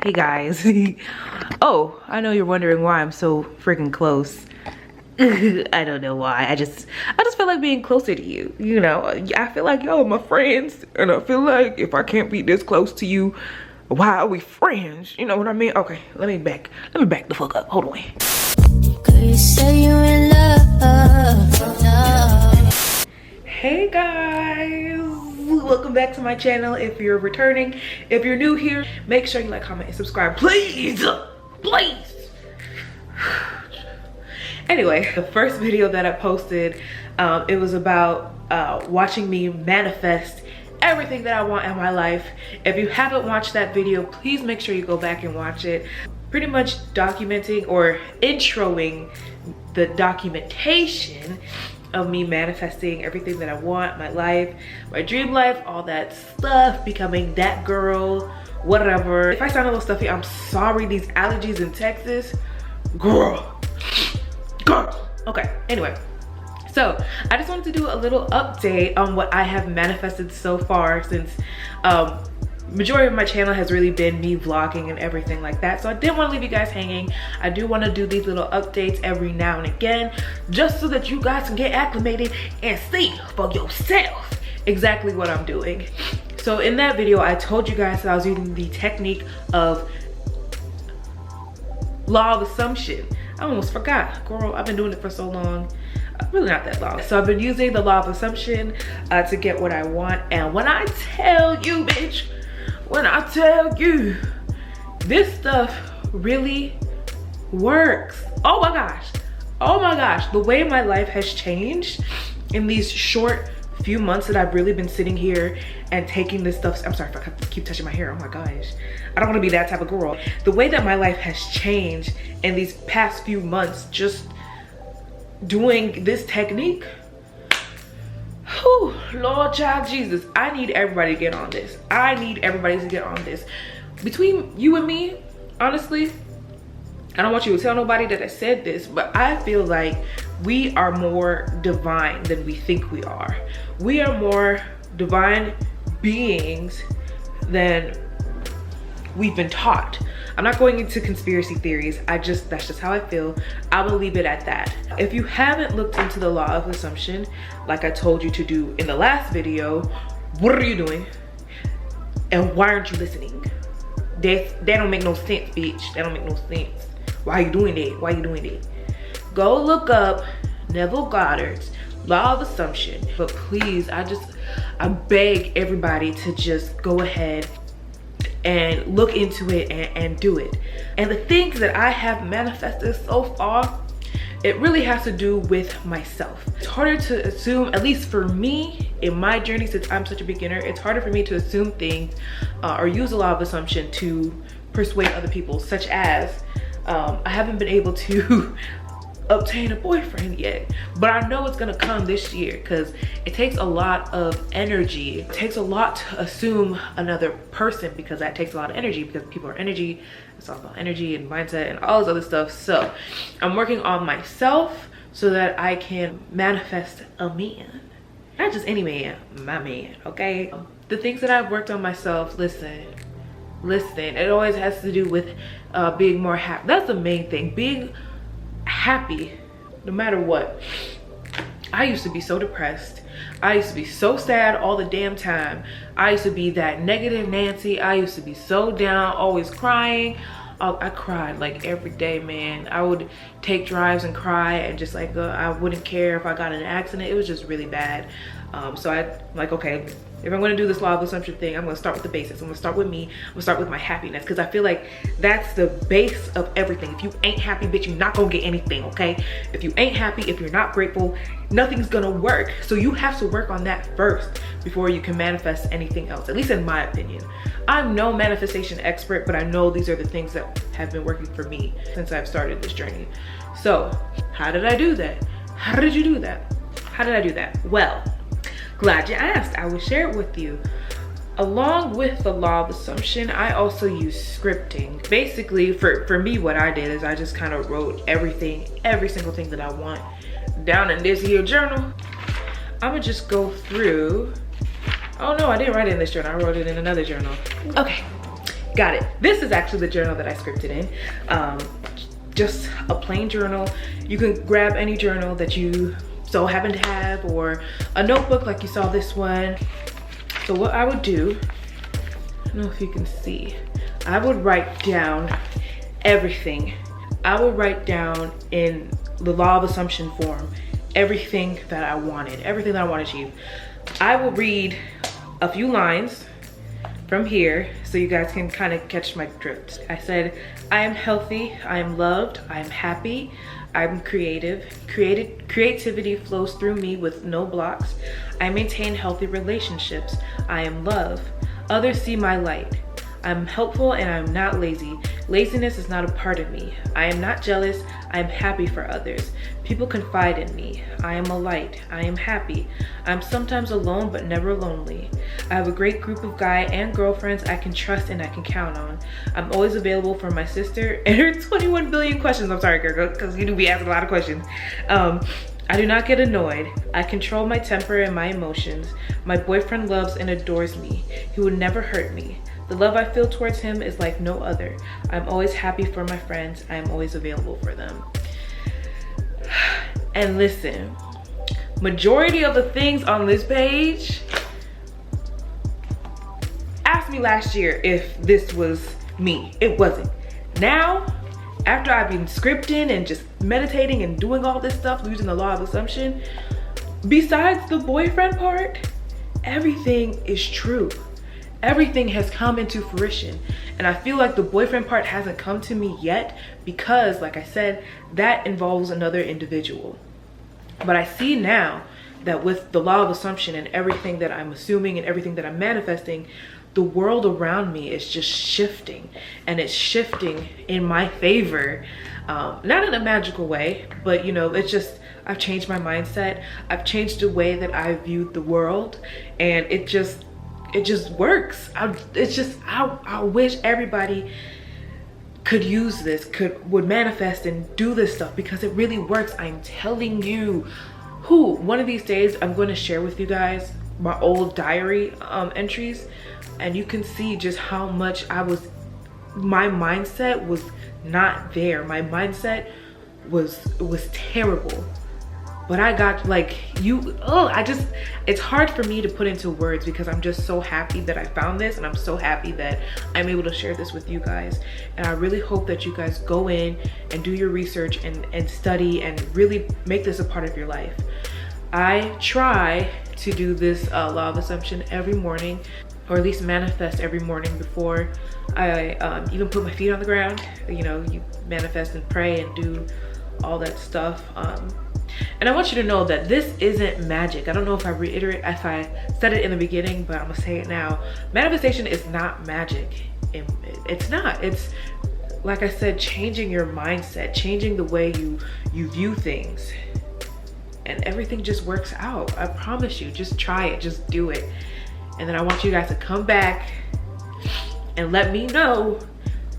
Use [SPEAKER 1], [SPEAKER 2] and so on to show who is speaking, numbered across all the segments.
[SPEAKER 1] Hey guys. Oh, I know you're wondering why I'm so freaking close. I don't know why. I just feel like being closer to you. You know, I feel like y'all are my friends, and I feel like if I can't be this close to you, why are we friends? You know what I mean? Okay, let me back the fuck up. Hold on.
[SPEAKER 2] Could you say you're in love? No.
[SPEAKER 1] Hey guys, welcome back to my channel. If you're returning, if you're new here, make sure you like, comment, and subscribe, please. Anyway, the first video that I posted, it was about watching me manifest everything that I want in my life. If you haven't watched that video, please make sure you go back and watch it. Pretty much documenting or introing the documentation of me manifesting everything that I want, my life, my dream life, all that stuff, becoming that girl, whatever. If I sound a little stuffy, I'm sorry. These allergies in Texas, girl. Okay, anyway, so I just wanted to do a little update on what I have manifested so far, since majority of my channel has really been me vlogging and everything like that. So I didn't want to leave you guys hanging. I do want to do these little updates every now and again, just so that you guys can get acclimated and see for yourself exactly what I'm doing. So in that video, I told you guys that I was using the technique of law of assumption. I almost forgot, girl. I've been doing it for so long. Really not that long. So I've been using the law of assumption to get what I want. And when I tell you, bitch, when I tell you, this stuff really works. Oh my gosh, the way my life has changed in these short few months that I've really been sitting here and taking this stuff. I'm sorry if I keep touching my hair. Oh my gosh, I don't want to be that type of girl. The way that my life has changed in these past few months, just doing this technique. Whew, Lord child Jesus, I need everybody to get on this. I need everybody to get on this. Between you and me, honestly, I don't want you to tell nobody that I said this, but I feel like we are more divine than we think we are. We are more divine beings than we've been taught. I'm not going into conspiracy theories. That's just how I feel. I will leave it at that. If you haven't looked into the law of assumption, like I told you to do in the last video, what are you doing? And why aren't you listening? That don't make no sense, bitch. That don't make no sense. Why are you doing that? Why are you doing that? Go look up Neville Goddard's law of assumption. But please, I beg everybody to just go ahead and look into it and do it. And the things that I have manifested so far, it really has to do with myself. It's harder to assume, at least for me in my journey, since I'm such a beginner, it's harder for me to assume things or use a law of assumption to persuade other people, such as I haven't been able to obtain a boyfriend yet, but I know it's gonna come this year, because it takes a lot of energy. It takes a lot to assume another person, because that takes a lot of energy, because people are energy. It's all about energy and mindset and all this other stuff. So I'm working on myself so that I can manifest a man, not just any man, my man. Okay, the things that I've worked on myself, listen, it always has to do with being more happy. That's the main thing, being happy no matter what. I used to be so depressed. I used to be so sad all the damn time. I used to be that negative Nancy. I used to be so down, always crying. I cried like every day, man. I would take drives and cry, and just like I wouldn't care if I got in an accident. It was just really bad. So I like, okay, if I'm gonna do this law of assumption thing, I'm gonna start with the basics. I'm gonna start with me. I'm gonna start with my happiness, because I feel like that's the base of everything. If you ain't happy, bitch, you're not gonna get anything, okay? If you ain't happy, if you're not grateful, nothing's gonna work. So you have to work on that first before you can manifest anything else, at least in my opinion. I'm no manifestation expert, but I know these are the things that have been working for me since I've started this journey. So how did I do that? How did you do that? How did I do that? Well, glad you asked. I will share it with you. Along with the law of assumption, I also use scripting. Basically, for me, what I did is I just kind of wrote every single thing that I want down in this here journal. I'm gonna just go through. Oh no, I didn't write it in this journal. I wrote it in another journal. Okay, got it. This is actually the journal that I scripted in. Just a plain journal. You can grab any journal that you so happen to have, or a notebook like you saw this one. So what I would do, I don't know if you can see, I would write down everything. I would write down in the law of assumption form everything that I wanted, everything that I want to achieve. I will read a few lines from here so you guys can kind of catch my drift. I said, I am healthy, I am loved, I am happy, I'm creative. Creativity flows through me with no blocks. I maintain healthy relationships. I am love. Others see my light. I'm helpful and I'm not lazy. Laziness is not a part of me. I am not jealous. I am happy for others. People confide in me. I am a light. I am happy. I'm sometimes alone but never lonely. I have a great group of guy and girlfriends I can trust and I can count on. I'm always available for my sister and her 21 billion questions. I'm sorry, girl, because you do be asking a lot of questions. I do not get annoyed. I control my temper and my emotions. My boyfriend loves and adores me. He would never hurt me. The love I feel towards him is like no other. I'm always happy for my friends. I am always available for them. And listen, majority of the things on this page, asked me last year if this was me. It wasn't. Now, after I've been scripting and just meditating and doing all this stuff using the law of assumption, besides the boyfriend part, everything is true. Everything has come into fruition. And I feel like the boyfriend part hasn't come to me yet because, like I said, that involves another individual. But I see now that with the law of assumption and everything that I'm assuming and everything that I'm manifesting, the world around me is just shifting, and it's shifting in my favor. Not in a magical way, but you know, it's just, I've changed my mindset. I've changed the way that I viewed the world, and it just works. I wish everybody could use this, would manifest and do this stuff, because it really works. I'm telling you. One of these days I'm going to share with you guys my old diary entries, and you can see just how much my mindset was not there. My mindset was terrible. But I got it's hard for me to put into words because I'm just so happy that I found this, and I'm so happy that I'm able to share this with you guys. And I really hope that you guys go in and do your research and study and really make this a part of your life. I try to do this law of assumption every morning, or at least manifest every morning before I even put my feet on the ground. You know, you manifest and pray and do all that stuff. And I want you to know that this isn't magic. I don't know if I said it in the beginning, but I'm gonna say it now. Manifestation is not magic. It's not. It's, like I said, changing your mindset, changing the way you view things, and everything just works out. I promise you. Just try it. Just do it. And then I want you guys to come back and let me know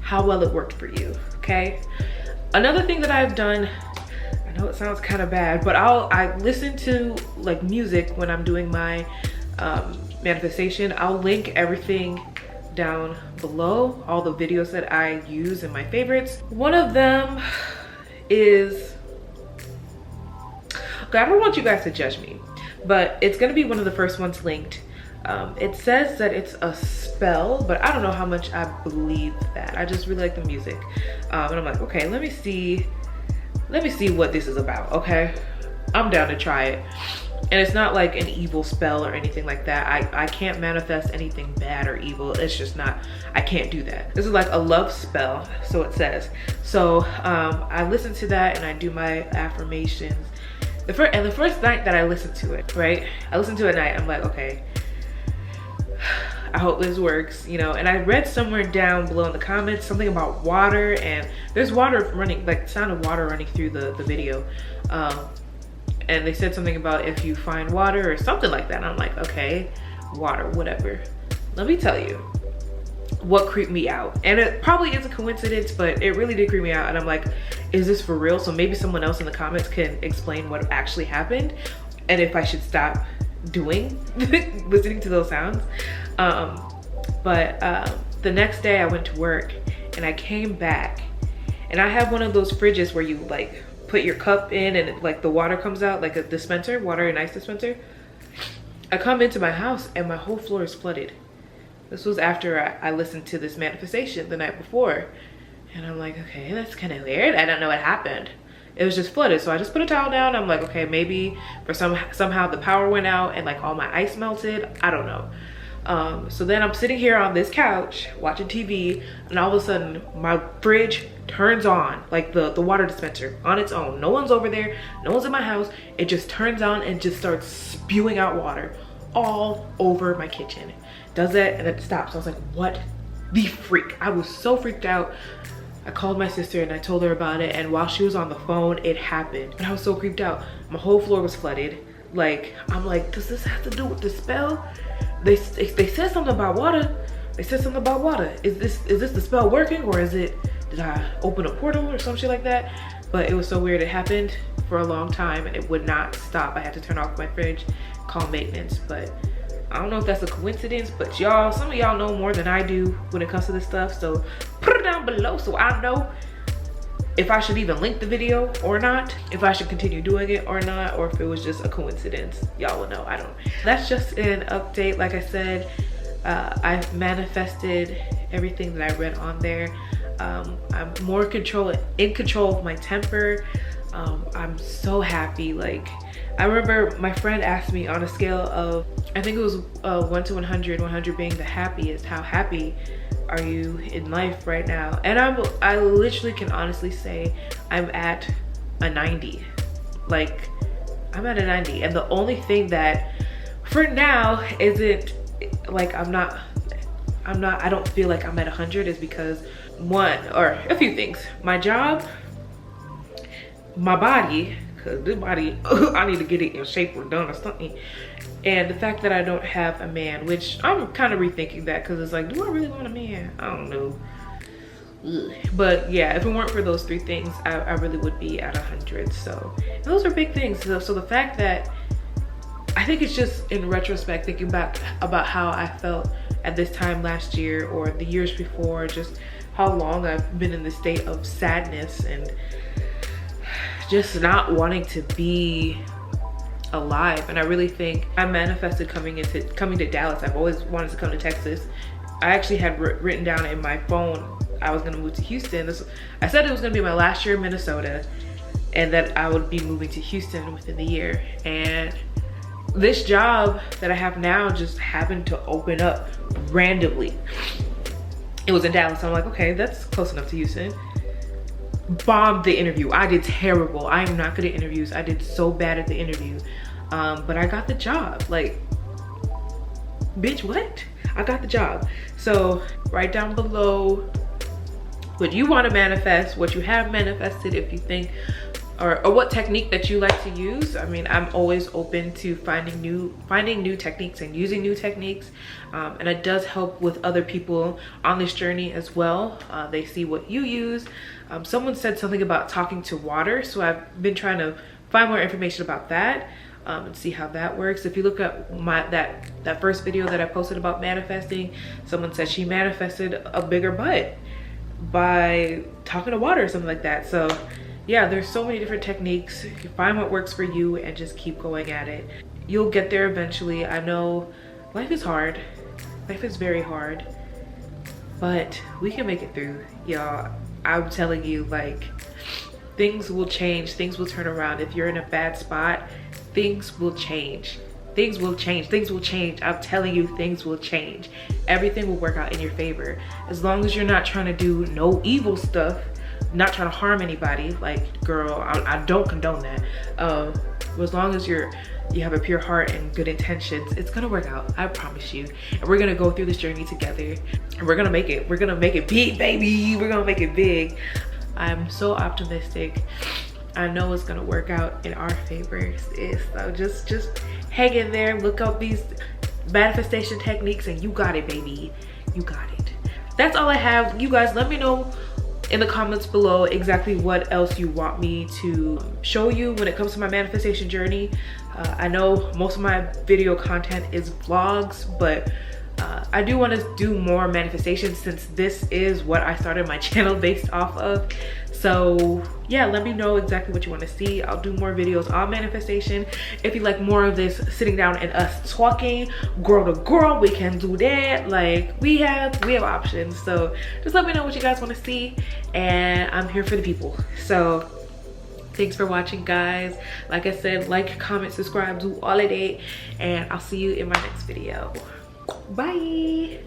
[SPEAKER 1] how well it worked for you. Okay. Another thing that I've done, I know it sounds kind of bad, but I listen to like music when I'm doing my manifestation. I'll link everything down below, all the videos that I use and my favorites. One of them is, okay, I don't want you guys to judge me, but it's gonna be one of the first ones linked. It says that it's a spell, but I don't know how much I believe that. I just really like the music, and I'm like, okay, let me see what this is about. Okay, I'm down to try it. And it's not like an evil spell or anything like that. I can't manifest anything bad or evil. It's just not, I can't do that. This is like a love spell, so it says. So I listen to that and I do my affirmations. The first night that I listened to it, right? I listened to it at night, I'm like, okay, I hope this works, you know. And I read somewhere down below in the comments something about water, and there's water running, like sound of water running through the video. And they said something about if you find water or something like that. And I'm like, okay, water, whatever. Let me tell you what creeped me out. And it probably is a coincidence, but it really did creep me out. And I'm like, is this for real? So maybe someone else in the comments can explain what actually happened and if I should stop listening to those sounds. the next day I went to work and I came back, and I have one of those fridges where you like put your cup in and it, like the water comes out, like a dispenser, water and ice dispenser. I come into my house and my whole floor is flooded. This was after I listened to this manifestation the night before. And I'm like, okay, that's kind of weird. I don't know what happened. It was just flooded. So I just put a towel down. I'm like, okay, maybe for somehow the power went out and like all my ice melted. I don't know. So then I'm sitting here on this couch watching TV, and all of a sudden my fridge turns on, like the water dispenser on its own. No one's over there, no one's in my house. It just turns on and just starts spewing out water all over my kitchen. Does that and it stops. I was like, what the freak? I was so freaked out. I called my sister and I told her about it, and while she was on the phone, it happened. And I was so creeped out. My whole floor was flooded. Like, I'm like, does this have to do with the spell? They said something about water. They said something about water. Is this the spell working, or is it, did I open a portal or some shit like that? But it was so weird. It happened for a long time and it would not stop. I had to turn off my fridge, call maintenance. But I don't know if that's a coincidence, but y'all, some of y'all know more than I do when it comes to this stuff. So put it down below so I know if I should even link the video or not, if I should continue doing it or not, or if it was just a coincidence. Y'all will know. I don't. That's just an update. Like I said, I've manifested everything that I read on there. I'm more in control of my temper. I'm so happy. Like, I remember my friend asked me on a scale of, I think it was 1 to 100, 100 being the happiest, how happy are you in life right now? And I literally can honestly say I'm at a 90. Like, I'm at a 90. And the only thing that for now isn't like I don't feel like I'm at 100 is because one, or a few things. My job, my body, because this body, I need to get it in shape or done or something. And the fact that I don't have a man, which I'm kind of rethinking that, because it's like, do I really want a man? I don't know. Ugh. But yeah, if it weren't for those three things, I really would be at 100. So those are big things. So the fact that, I think it's just in retrospect, thinking back about how I felt at this time last year or the years before, just how long I've been in this state of sadness and just not wanting to be alive. And I really think I manifested coming to Dallas. I've always wanted to come to Texas. I actually had written down in my phone I was gonna move to Houston. I said it was gonna be my last year in Minnesota and that I would be moving to Houston within the year. And this job that I have now just happened to open up randomly. It was in Dallas. I'm like, okay, that's close enough to Houston. Bombed the interview. I did terrible. I am not good at interviews. I did so bad at the interview. But I got the job. Like, bitch, what? I got the job. So write down below what you want to manifest, what you have manifested, if you think, or what technique that you like to use. I mean, I'm always open to finding new techniques and using new techniques. And it does help with other people on this journey as well. They see what you use. Someone said something about talking to water, so I've been trying to find more information about that and see how that works. If you look at that first video that I posted about manifesting, someone said she manifested a bigger butt by talking to water or something like that. So yeah, there's so many different techniques. You find what works for you and just keep going at it. You'll get there eventually. I know life is hard. Life is very hard, but we can make it through, y'all. I'm telling you, like, things will change, things will turn around. If you're in a bad spot, things will change. Things will change, things will change. I'm telling you, things will change. Everything will work out in your favor. As long as you're not trying to do no evil stuff, not trying to harm anybody. Like, girl, I don't condone that. As long as you have a pure heart and good intentions, it's gonna work out. I promise you. And we're gonna go through this journey together, and we're gonna make it. We're gonna make it big, baby. We're gonna make it big. I'm so optimistic. I know it's gonna work out in our favor. So just hang in there. Look up these manifestation techniques, and you got it, baby. You got it. That's all I have. You guys, let me know in the comments below exactly what else you want me to show you when it comes to my manifestation journey. I know most of my video content is vlogs, but I do want to do more manifestations since this is what I started my channel based off of. So yeah, let me know exactly what you want to see. I'll do more videos on manifestation. If you like more of this sitting down and us talking girl to girl, we can do that. Like we have options. So just let me know what you guys want to see, and I'm here for the people. So thanks for watching, guys. Like I said, like, comment, subscribe, do all of that, and I'll see you in my next video. Bye.